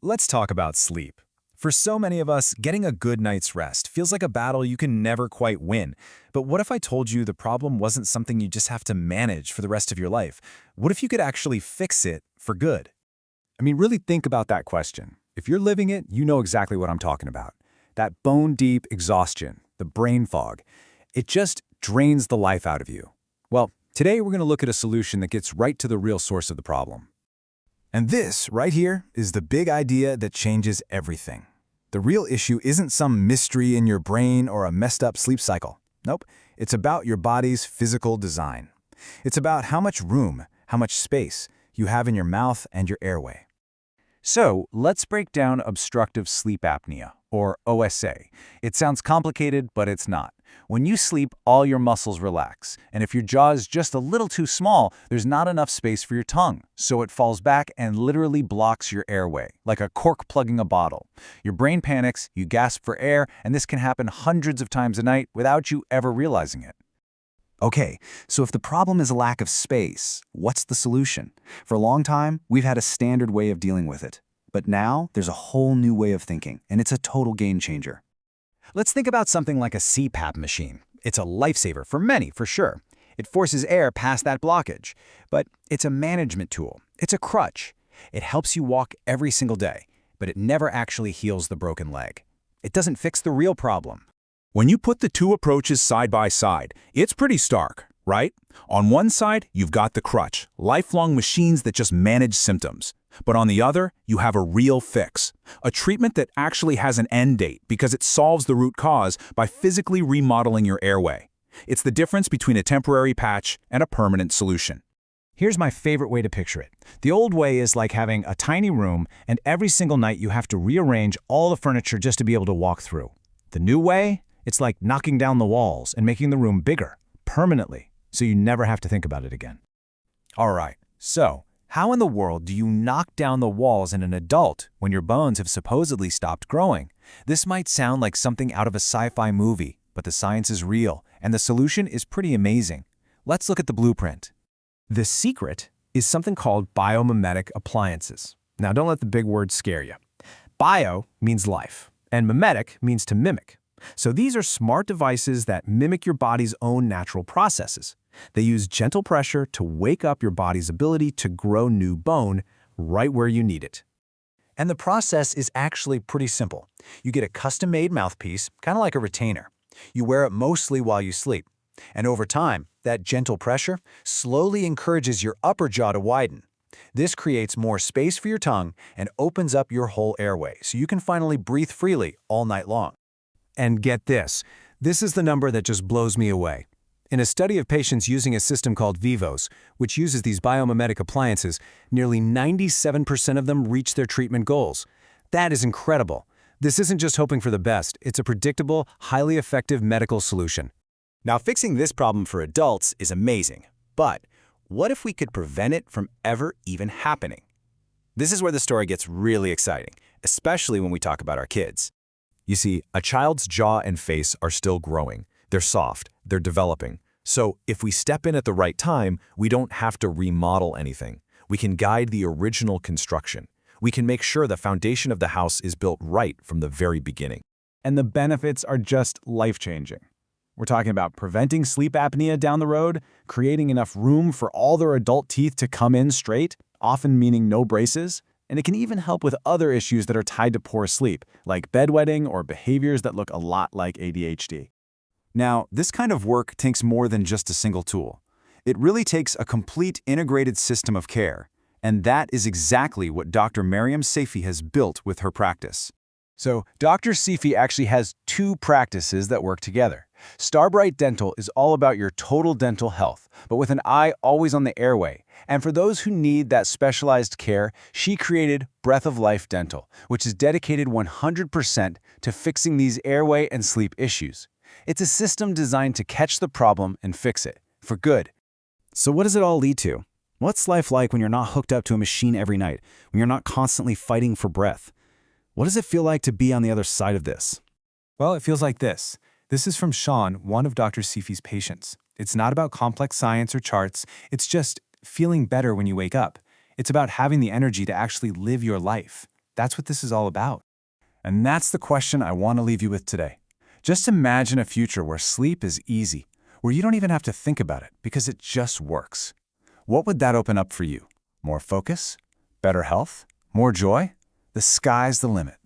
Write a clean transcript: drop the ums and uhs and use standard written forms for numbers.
let's talk about sleep. For so many of us, getting a good night's rest feels like a battle you can never quite win. But what if I told you the problem wasn't something you just have to manage for the rest of your life? What if you could actually fix it for good? Really think about that question. If you're living it, you know exactly what I'm talking about. That bone-deep exhaustion, the brain fog, it just drains the life out of you. Well, today we're going to look at a solution that gets right to the real source of the problem. And this, right here, is the big idea that changes everything. The real issue isn't some mystery in your brain or a messed up sleep cycle. Nope, it's about your body's physical design. It's about how much room, how much space you have in your mouth and your airway. So, let's break down obstructive sleep apnea, or OSA. It sounds complicated, but it's not. When you sleep, all your muscles relax, and if your jaw is just a little too small, there's not enough space for your tongue, so it falls back and literally blocks your airway, like a cork plugging a bottle. Your brain panics, you gasp for air, and this can happen hundreds of times a night without you ever realizing it. Okay, so if the problem is a lack of space, what's the solution? For a long time, we've had a standard way of dealing with it. But now, there's a whole new way of thinking, and it's a total game changer. Let's think about something like a CPAP machine. It's a lifesaver for many, for sure. It forces air past that blockage. But it's a management tool. It's a crutch. It helps you walk every single day, but it never actually heals the broken leg. It doesn't fix the real problem. When you put the two approaches side by side, it's pretty stark, right? On one side, you've got the crutch, lifelong machines that just manage symptoms. But on the other, you have a real fix, a treatment that actually has an end date because it solves the root cause by physically remodeling your airway. It's the difference between a temporary patch and a permanent solution. Here's my favorite way to picture it. The old way is like having a tiny room, and every single night you have to rearrange all the furniture just to be able to walk through. The new way? It's like knocking down the walls and making the room bigger, permanently, so you never have to think about it again. All right, so how in the world do you knock down the walls in an adult when your bones have supposedly stopped growing? This might sound like something out of a sci-fi movie, but the science is real, and the solution is pretty amazing. Let's look at the blueprint. The secret is something called biomimetic appliances. Now, don't let the big words scare you. Bio means life, and mimetic means to mimic. So these are smart devices that mimic your body's own natural processes. They use gentle pressure to wake up your body's ability to grow new bone right where you need it. And the process is actually pretty simple. You get a custom-made mouthpiece, kind of like a retainer. You wear it mostly while you sleep. And over time, that gentle pressure slowly encourages your upper jaw to widen. This creates more space for your tongue and opens up your whole airway, so you can finally breathe freely all night long. And get this is the number that just blows me away. In a study of patients using a system called Vivos, which uses these biomimetic appliances, nearly 97% of them reach their treatment goals. That is incredible. This isn't just hoping for the best, it's a predictable, highly effective medical solution. Now, fixing this problem for adults is amazing, but what if we could prevent it from ever even happening? This is where the story gets really exciting, especially when we talk about our kids. You see, a child's jaw and face are still growing. They're soft, they're developing. So if we step in at the right time, we don't have to remodel anything. We can guide the original construction. We can make sure the foundation of the house is built right from the very beginning. And the benefits are just life-changing. We're talking about preventing sleep apnea down the road, creating enough room for all their adult teeth to come in straight, often meaning no braces, and it can even help with other issues that are tied to poor sleep, like bedwetting or behaviors that look a lot like ADHD. Now, this kind of work takes more than just a single tool. It really takes a complete integrated system of care, and that is exactly what Dr. Mariam Saifi has built with her practice. So, Dr. Saifi actually has two practices that work together. StarBrite Dental is all about your total dental health, but with an eye always on the airway. And for those who need that specialized care, she created Breath of Life Dental, which is dedicated 100% to fixing these airway and sleep issues. It's a system designed to catch the problem and fix it, for good. So what does it all lead to? What's life like when you're not hooked up to a machine every night, when you're not constantly fighting for breath? What does it feel like to be on the other side of this? Well, it feels like this. This is from Sean, one of Dr. Saifi's patients. It's not about complex science or charts. It's just feeling better when you wake up. It's about having the energy to actually live your life. That's what this is all about. And that's the question I want to leave you with today. Just imagine a future where sleep is easy, where you don't even have to think about it because it just works. What would that open up for you? More focus? Better health? More joy? The sky's the limit.